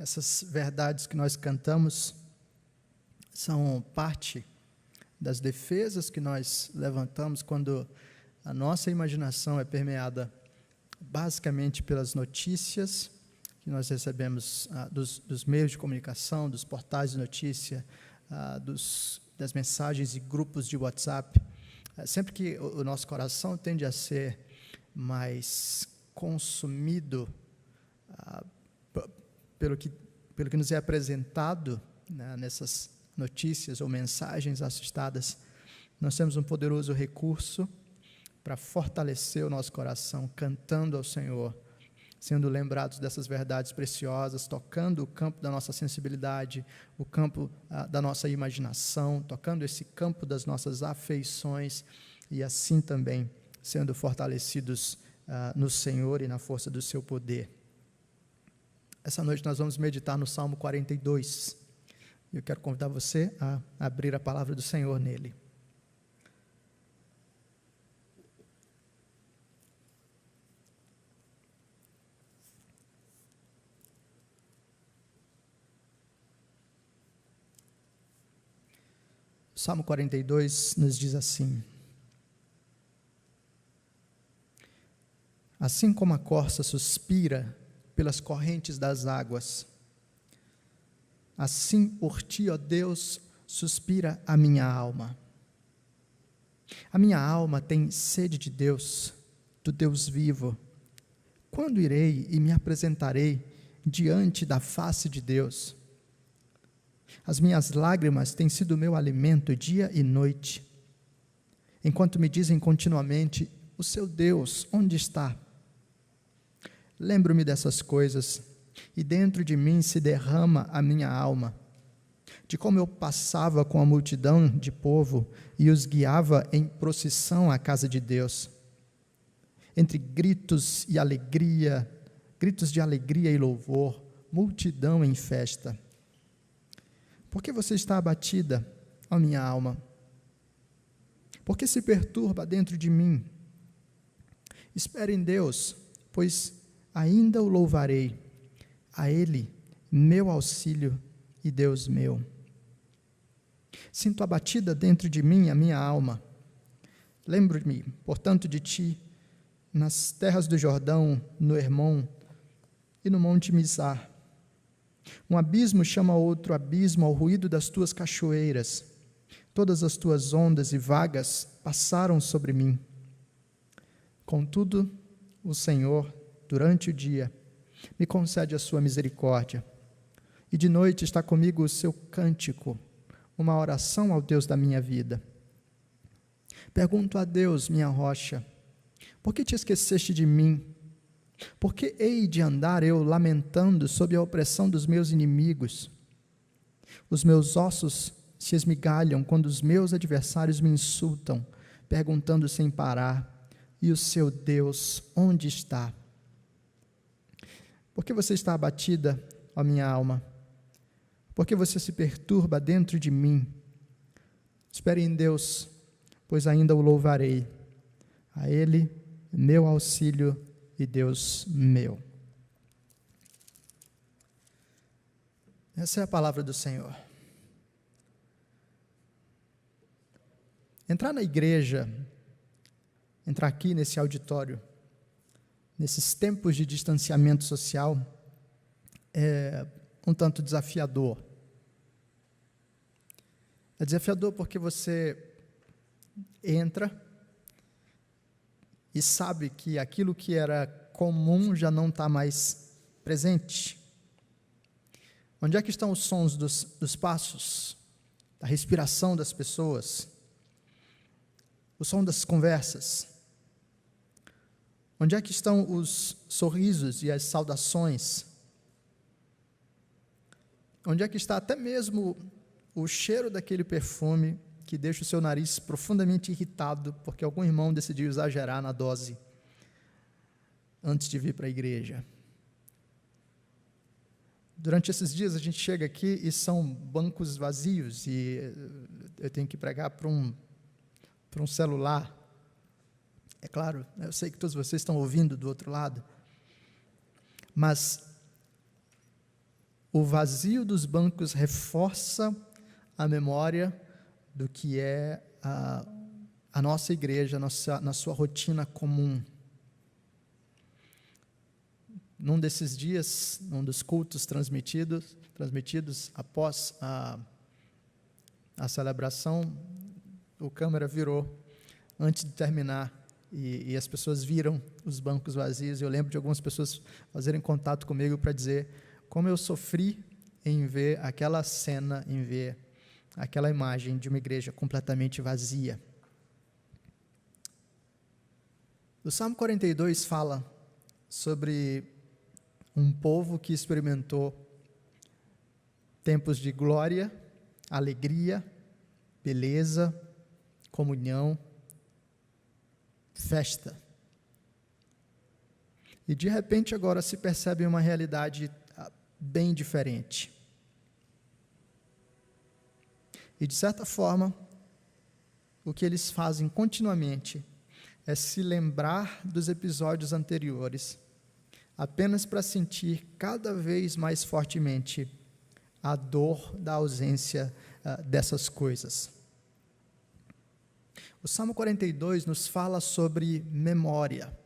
Essas verdades que nós cantamos são parte das defesas que nós levantamos quando a nossa imaginação é permeada basicamente pelas notícias que nós recebemos dos meios de comunicação, dos portais de notícia, das mensagens e grupos de WhatsApp. Sempre que o nosso coração tende a ser mais consumido pelo que nos é apresentado, né, nessas notícias ou mensagens assustadas, nós temos um poderoso recurso para fortalecer o nosso coração, cantando ao Senhor, sendo lembrados dessas verdades preciosas, tocando o campo da nossa sensibilidade, o campo da nossa imaginação, tocando esse campo das nossas afeições, e assim também sendo fortalecidos no Senhor e na força do seu poder. Essa noite nós vamos meditar no Salmo 42, e eu quero convidar você a abrir a palavra do Senhor nele. O Salmo 42 nos diz assim: assim como a corça suspira pelas correntes das águas, assim por ti, ó Deus, suspira a minha alma. A minha alma tem sede de Deus, do Deus vivo. Quando irei e me apresentarei diante da face de Deus? As minhas lágrimas têm sido meu alimento dia e noite, enquanto me dizem continuamente: o seu Deus, onde está? Lembro-me dessas coisas, e dentro de mim se derrama a minha alma, de como eu passava com a multidão de povo e os guiava em procissão à casa de Deus, entre gritos de alegria e louvor, multidão em festa. Por que você está abatida, ó minha alma? Por que se perturba dentro de mim? Espere em Deus, pois ainda o louvarei, a Ele, meu auxílio e Deus meu. Sinto abatida dentro de mim a minha alma. Lembro-me, portanto, de ti, nas terras do Jordão, no Hermon e no monte Mizar. Um abismo chama outro abismo ao ruído das tuas cachoeiras. Todas as tuas ondas e vagas passaram sobre mim. Contudo, o Senhor, durante o dia, me concede a sua misericórdia, e de noite está comigo o seu cântico, uma oração ao Deus da minha vida. Pergunto a Deus, minha rocha: por que te esqueceste de mim? Por que hei de andar eu lamentando sob a opressão dos meus inimigos? Os meus ossos se esmigalham quando os meus adversários me insultam, perguntando sem parar: e o seu Deus, onde está? Por que você está abatida, ó minha alma? Por que você se perturba dentro de mim? Espere em Deus, pois ainda o louvarei, a Ele, meu auxílio e Deus meu. Essa é a palavra do Senhor. Entrar na igreja, entrar aqui nesse auditório, nesses tempos de distanciamento social, é um tanto desafiador. É desafiador porque você entra e sabe que aquilo que era comum já não está mais presente. Onde é que estão os sons dos passos, da respiração das pessoas, o som das conversas? Onde é que estão os sorrisos e as saudações? Onde é que está até mesmo o cheiro daquele perfume que deixa o seu nariz profundamente irritado porque algum irmão decidiu exagerar na dose antes de vir para a igreja? Durante esses dias a gente chega aqui e são bancos vazios e eu tenho que pregar para um celular. É claro, eu sei que todos vocês estão ouvindo do outro lado, mas O vazio dos bancos reforça a memória do que é a nossa igreja, na sua rotina comum. Num desses dias, num dos cultos transmitidos após a celebração, o câmera virou antes de terminar e as pessoas viram os bancos vazios. Eu lembro de algumas pessoas fazerem contato comigo para dizer como eu sofri em ver aquela cena, em ver aquela imagem de uma igreja completamente vazia. O Salmo 42 fala sobre um povo que experimentou tempos de glória, alegria, beleza, comunhão, festa. E de repente agora se percebe uma realidade bem diferente. E de certa forma, o que eles fazem continuamente é se lembrar dos episódios anteriores, apenas para sentir cada vez mais fortemente a dor da ausência dessas coisas. O Salmo 42 nos fala sobre memória.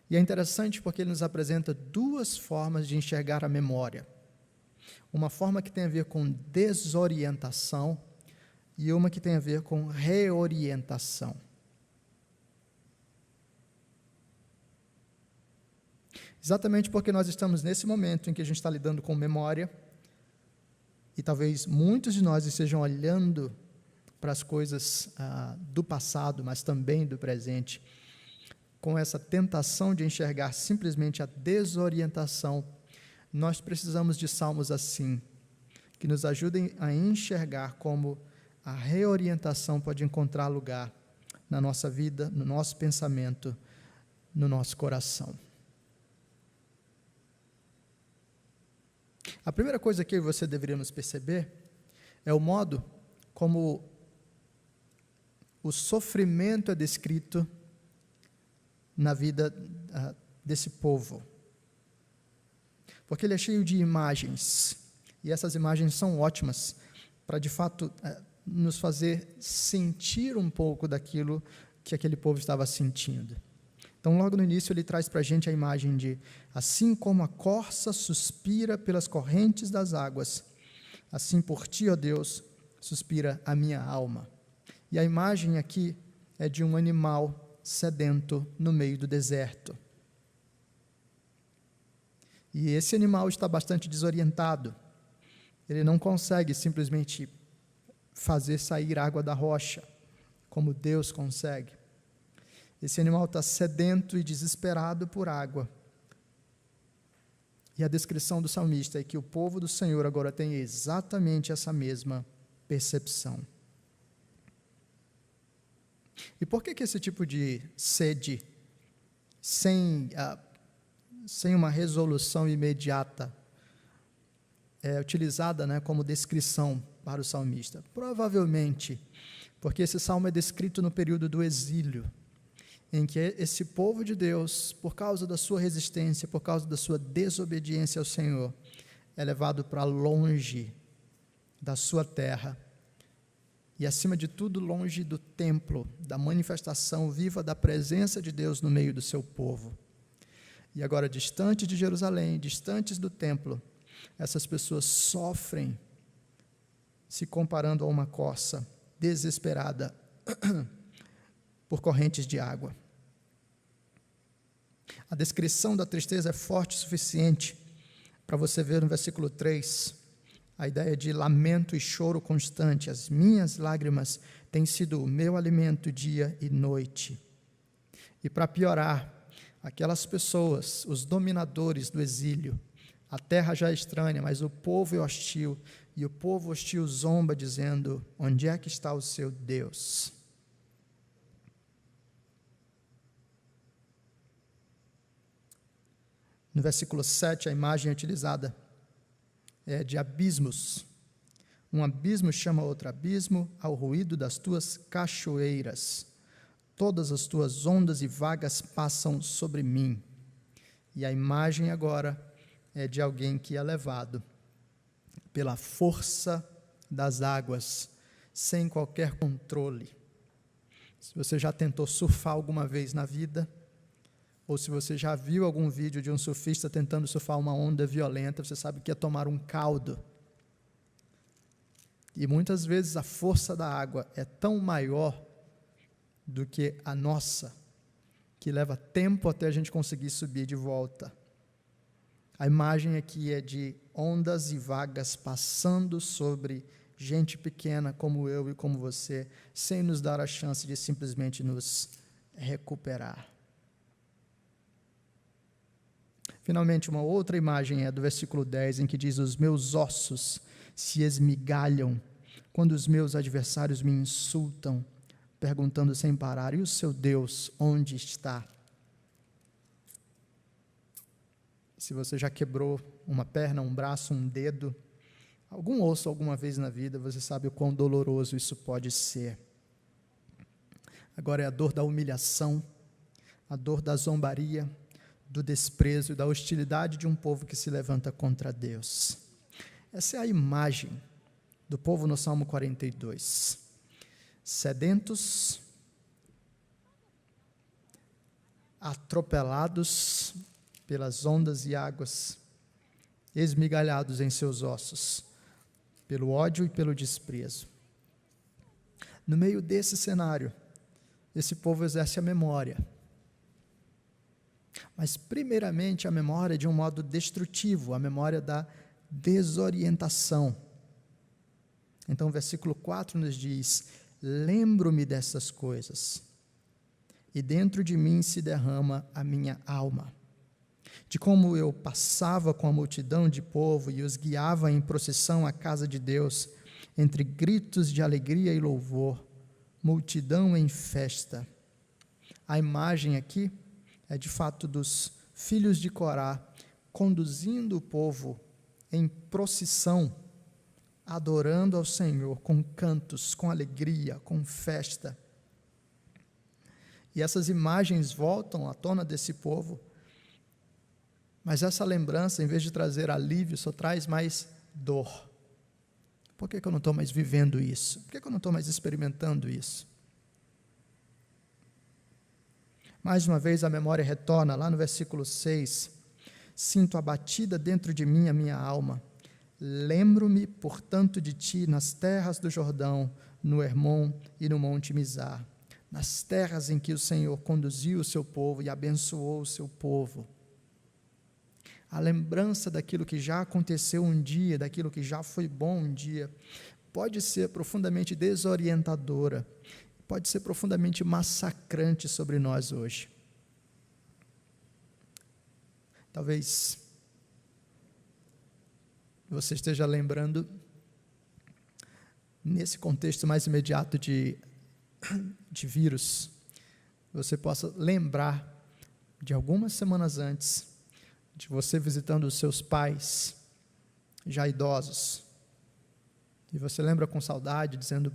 E é interessante porque ele nos apresenta duas formas de enxergar a memória. Uma forma que tem a ver com desorientação e uma que tem a ver com reorientação. Exatamente porque nós estamos nesse momento em que a gente está lidando com memória, e talvez muitos de nós estejam olhando para as coisas do passado, mas também do presente, com essa tentação de enxergar simplesmente a desorientação. Nós precisamos de salmos assim, que nos ajudem a enxergar como a reorientação pode encontrar lugar na nossa vida, no nosso pensamento, no nosso coração. A primeira coisa que eu e você deveríamos perceber é o modo como o sofrimento é descrito na vida desse povo. Porque ele é cheio de imagens, e essas imagens são ótimas para, de fato, nos fazer sentir um pouco daquilo que aquele povo estava sentindo. Então, logo no início, ele traz para a gente a imagem de: assim como a corça suspira pelas correntes das águas, assim por ti, ó Deus, suspira a minha alma. E a imagem aqui é de um animal sedento no meio do deserto. E esse animal está bastante desorientado. Ele não consegue simplesmente fazer sair água da rocha, como Deus consegue. Esse animal está sedento e desesperado por água. E a descrição do salmista é que o povo do Senhor agora tem exatamente essa mesma percepção. E por que esse tipo de sede, sem uma resolução imediata, é utilizada como descrição para o salmista? Provavelmente porque esse salmo é descrito no período do exílio, em que esse povo de Deus, por causa da sua resistência, por causa da sua desobediência ao Senhor, é levado para longe da sua terra, e acima de tudo, longe do templo, da manifestação viva da presença de Deus no meio do seu povo. E agora, distantes de Jerusalém, distantes do templo, essas pessoas sofrem, se comparando a uma corça desesperada por correntes de água. A descrição da tristeza é forte o suficiente para você ver no versículo 3, a ideia de lamento e choro constante. As minhas lágrimas têm sido o meu alimento dia e noite. E para piorar, aquelas pessoas, os dominadores do exílio, a terra já é estranha, mas o povo é hostil, e o povo hostil zomba dizendo: onde é que está o seu Deus? No versículo 7, a imagem utilizada é de abismos. Um abismo chama outro abismo ao ruído das tuas cachoeiras. Todas as tuas ondas e vagas passam sobre mim. E a imagem agora é de alguém que é levado pela força das águas, sem qualquer controle. Se você já tentou surfar alguma vez na vida, ou se você já viu algum vídeo de um surfista tentando surfar uma onda violenta, você sabe que é tomar um caldo. E muitas vezes a força da água é tão maior do que a nossa, que leva tempo até a gente conseguir subir de volta. A imagem aqui é de ondas e vagas passando sobre gente pequena como eu e como você, sem nos dar a chance de simplesmente nos recuperar. Finalmente, uma outra imagem é do versículo 10, em que diz: os meus ossos se esmigalham quando os meus adversários me insultam, perguntando sem parar: e o seu Deus onde está? Se você já quebrou uma perna, um braço, um dedo, algum osso alguma vez na vida, você sabe o quão doloroso isso pode ser. Agora é a dor da humilhação, a dor da zombaria, do desprezo e da hostilidade de um povo que se levanta contra Deus. Essa é a imagem do povo no Salmo 42. Sedentos, atropelados pelas ondas e águas, esmigalhados em seus ossos, pelo ódio e pelo desprezo. No meio desse cenário, esse povo exerce a memória. Mas, primeiramente, a memória de um modo destrutivo, a memória da desorientação. Então, o versículo 4 nos diz: lembro-me dessas coisas, e dentro de mim se derrama a minha alma, de como eu passava com a multidão de povo e os guiava em procissão à casa de Deus, entre gritos de alegria e louvor, multidão em festa. A imagem aqui é de fato dos filhos de Corá conduzindo o povo em procissão, adorando ao Senhor com cantos, com alegria, com festa. E essas imagens voltam à tona desse povo, mas essa lembrança, em vez de trazer alívio, só traz mais dor. Por que eu não estou mais vivendo isso? Por que eu não estou mais experimentando isso? Mais uma vez a memória retorna, lá no versículo 6, sinto abatida dentro de mim a minha alma, lembro-me, portanto, de ti nas terras do Jordão, no Hermon e no monte Mizar, nas terras em que o Senhor conduziu o seu povo e abençoou o seu povo. A lembrança daquilo que já aconteceu um dia, daquilo que já foi bom um dia, pode ser profundamente desorientadora, pode ser profundamente massacrante sobre nós hoje. Talvez você esteja lembrando, nesse contexto mais imediato de vírus, você possa lembrar de algumas semanas antes, de você visitando os seus pais, já idosos, e você lembra com saudade, dizendo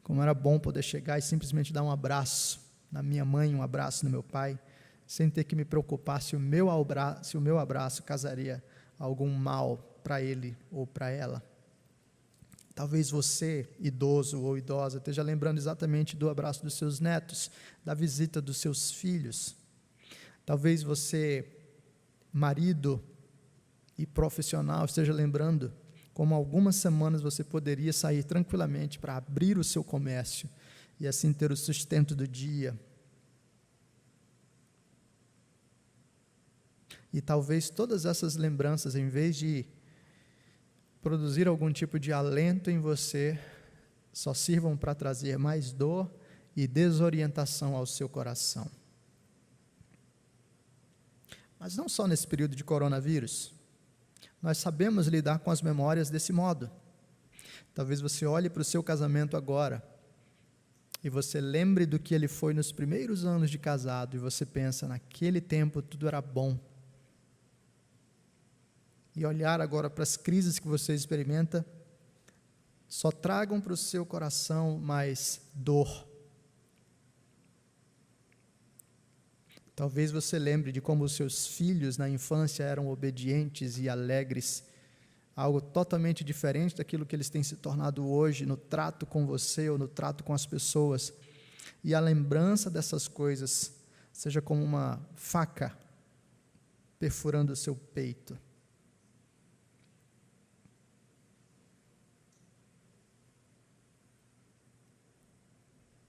como era bom poder chegar e simplesmente dar um abraço na minha mãe, um abraço no meu pai, sem ter que me preocupar se o meu abraço causaria algum mal para ele ou para ela. Talvez você, idoso ou idosa, esteja lembrando exatamente do abraço dos seus netos, da visita dos seus filhos. Talvez você, marido e profissional, esteja lembrando como algumas semanas você poderia sair tranquilamente para abrir o seu comércio e assim ter o sustento do dia. E talvez todas essas lembranças, em vez de produzir algum tipo de alento em você, só sirvam para trazer mais dor e desorientação ao seu coração. Mas não só nesse período de coronavírus. Nós sabemos lidar com as memórias desse modo. Talvez você olhe para o seu casamento agora e você lembre do que ele foi nos primeiros anos de casado e você pensa, naquele tempo tudo era bom. E olhar agora para as crises que você experimenta, só tragam para o seu coração mais dor. Talvez você lembre de como os seus filhos na infância eram obedientes e alegres, algo totalmente diferente daquilo que eles têm se tornado hoje no trato com você ou no trato com as pessoas. E a lembrança dessas coisas seja como uma faca perfurando o seu peito.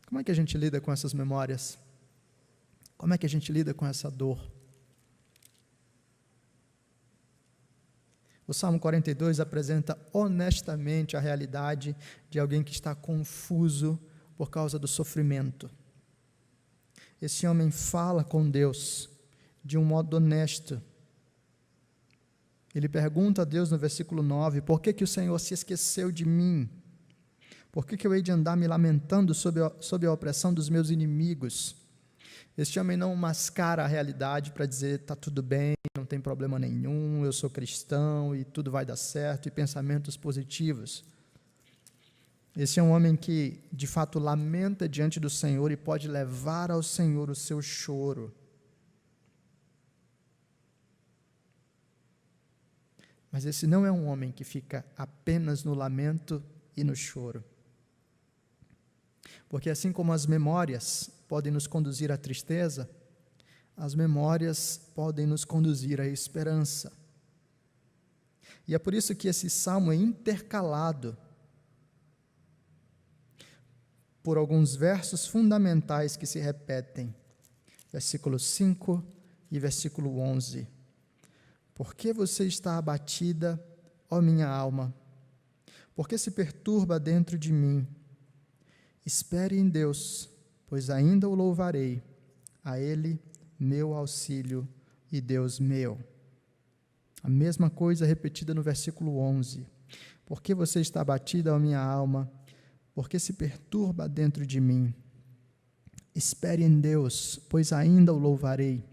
Como é que a gente lida com essas memórias? Como é que a gente lida com essa dor? O Salmo 42 apresenta honestamente a realidade de alguém que está confuso por causa do sofrimento. Esse homem fala com Deus de um modo honesto. Ele pergunta a Deus no versículo 9, por que o Senhor se esqueceu de mim? Por que eu hei de andar me lamentando sob a opressão dos meus inimigos? Este homem não mascara a realidade para dizer, está tudo bem, não tem problema nenhum, eu sou cristão e tudo vai dar certo, e pensamentos positivos. Esse é um homem que, de fato, lamenta diante do Senhor e pode levar ao Senhor o seu choro. Mas esse não é um homem que fica apenas no lamento e no choro. Porque assim como as memórias podem nos conduzir à tristeza, as memórias podem nos conduzir à esperança. E é por isso que esse salmo é intercalado por alguns versos fundamentais que se repetem. Versículo 5 e versículo 11. Por que você está abatida, ó minha alma? Por que se perturba dentro de mim? Espere em Deus, pois ainda o louvarei, a Ele, meu auxílio e Deus meu. A mesma coisa repetida no versículo 11. Por que você está abatida, ó minha alma? Por que se perturba dentro de mim? Espere em Deus, pois ainda o louvarei,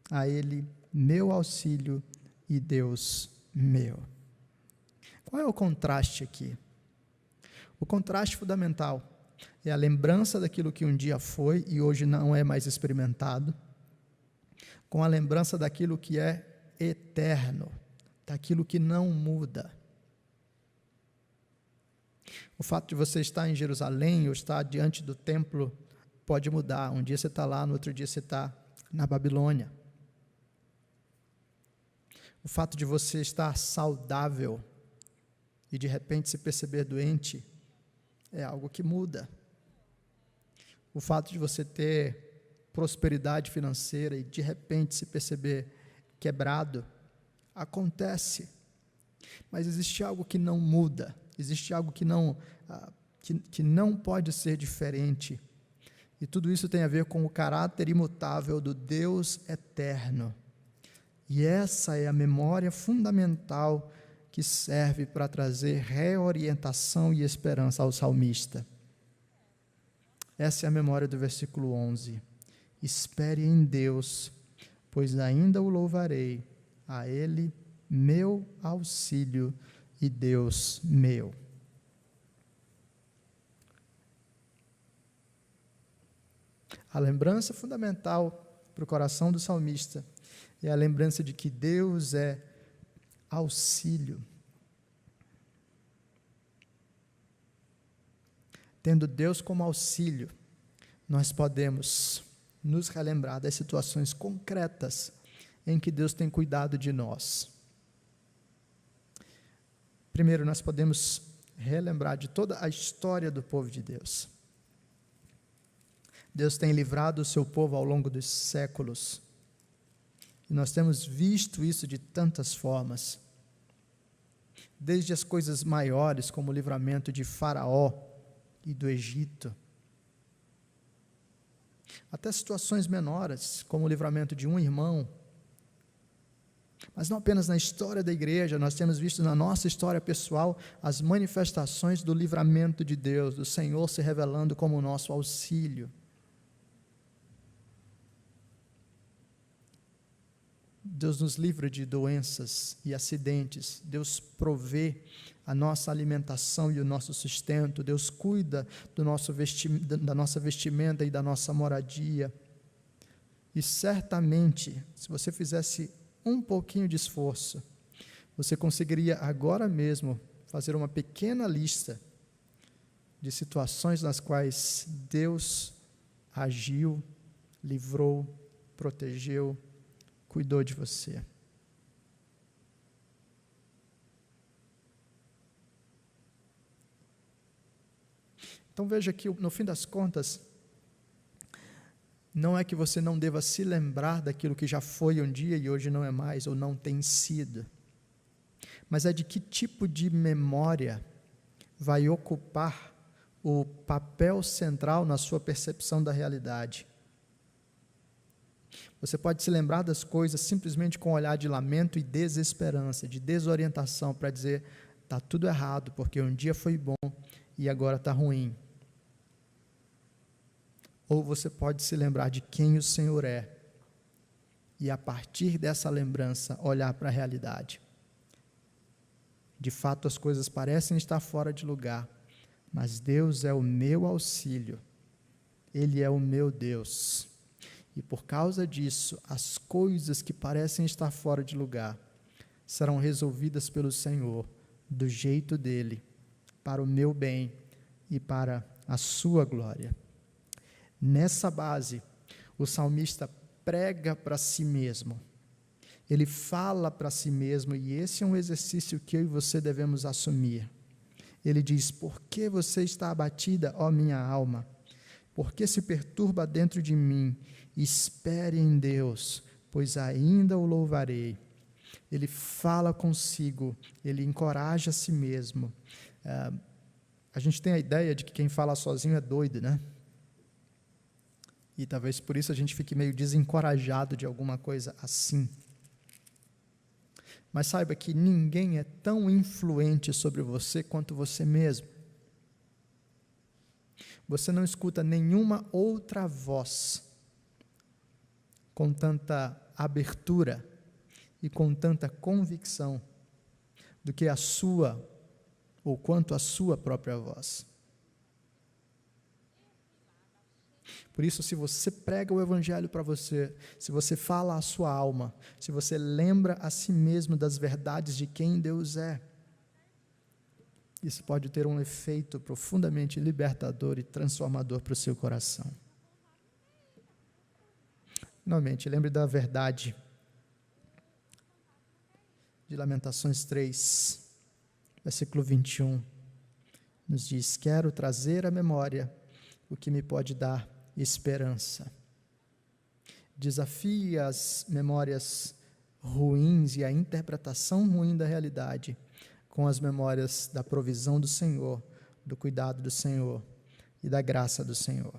a Ele, meu auxílio e Deus meu. Qual é o contraste aqui? O contraste fundamental é a lembrança daquilo que um dia foi e hoje não é mais experimentado, com a lembrança daquilo que é eterno, daquilo que não muda. O fato de você estar em Jerusalém ou estar diante do templo pode mudar. Um dia você está lá, no outro dia você está na Babilônia. O fato de você estar saudável e de repente se perceber doente é algo que muda. O fato de você ter prosperidade financeira e de repente se perceber quebrado acontece. Mas existe algo que não muda, existe algo que não pode ser diferente. E tudo isso tem a ver com o caráter imutável do Deus eterno. E essa é a memória fundamental que serve para trazer reorientação e esperança ao salmista. Essa é a memória do versículo 11. Espere em Deus, pois ainda o louvarei, a Ele, meu auxílio e Deus meu. A lembrança fundamental para o coração do salmista é a lembrança de que Deus é auxílio. Tendo Deus como auxílio, nós podemos nos relembrar das situações concretas em que Deus tem cuidado de nós. Primeiro, nós podemos relembrar de toda a história do povo de Deus. Deus tem livrado o seu povo ao longo dos séculos. E nós temos visto isso de tantas formas. Desde as coisas maiores, como o livramento de Faraó e do Egito, até situações menores, como o livramento de um irmão. Mas não apenas na história da igreja, nós temos visto na nossa história pessoal as manifestações do livramento de Deus, do Senhor se revelando como o nosso auxílio. Deus nos livra de doenças e acidentes, Deus provê a nossa alimentação e o nosso sustento, Deus cuida da nossa vestimenta e da nossa moradia. E certamente, se você fizesse um pouquinho de esforço, você conseguiria agora mesmo fazer uma pequena lista de situações nas quais Deus agiu, livrou, protegeu, cuidou de você. Então veja que, no fim das contas, não é que você não deva se lembrar daquilo que já foi um dia e hoje não é mais, ou não tem sido, mas é de que tipo de memória vai ocupar o papel central na sua percepção da realidade. Você pode se lembrar das coisas simplesmente com um olhar de lamento e desesperança, de desorientação, para dizer, está tudo errado, porque um dia foi bom e agora está ruim. Ou você pode se lembrar de quem o Senhor é, e a partir dessa lembrança olhar para a realidade. De fato, as coisas parecem estar fora de lugar, mas Deus é o meu auxílio, Ele é o meu Deus. E por causa disso, as coisas que parecem estar fora de lugar serão resolvidas pelo Senhor, do jeito dEle, para o meu bem e para a sua glória. Nessa base, o salmista prega para si mesmo, ele fala para si mesmo, e esse é um exercício que eu e você devemos assumir. Ele diz, por que você está abatida, ó minha alma? Por que se perturba dentro de mim? Espere em Deus, pois ainda o louvarei. Ele fala consigo, ele encoraja a si mesmo. A gente tem a ideia de que quem fala sozinho é doido, né? E talvez por isso a gente fique meio desencorajado de alguma coisa assim. Mas saiba que ninguém é tão influente sobre você quanto você mesmo. Você não escuta nenhuma outra voz com tanta abertura e com tanta convicção do que a sua, ou quanto a sua própria voz. Por isso, se você prega o Evangelho para você, se você fala à sua alma, se você lembra a si mesmo das verdades de quem Deus é, isso pode ter um efeito profundamente libertador e transformador para o seu coração. Finalmente, lembre da verdade de Lamentações 3, versículo 21, nos diz, quero trazer à memória o que me pode dar esperança. Desafie as memórias ruins e a interpretação ruim da realidade com as memórias da provisão do Senhor, do cuidado do Senhor e da graça do Senhor.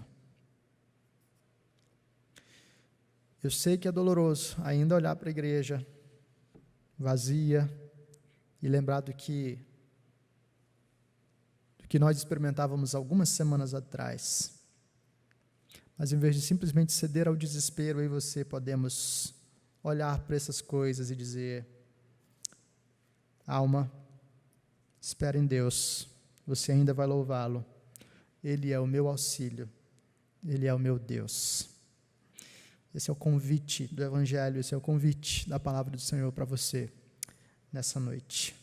Eu sei que é doloroso ainda olhar para a igreja vazia e lembrar do que nós experimentávamos algumas semanas atrás. Mas em vez de simplesmente ceder ao desespero, eu e você podemos olhar para essas coisas e dizer, alma, espera em Deus, você ainda vai louvá-lo, Ele é o meu auxílio, Ele é o meu Deus. Esse é o convite do Evangelho, esse é o convite da palavra do Senhor para você nessa noite.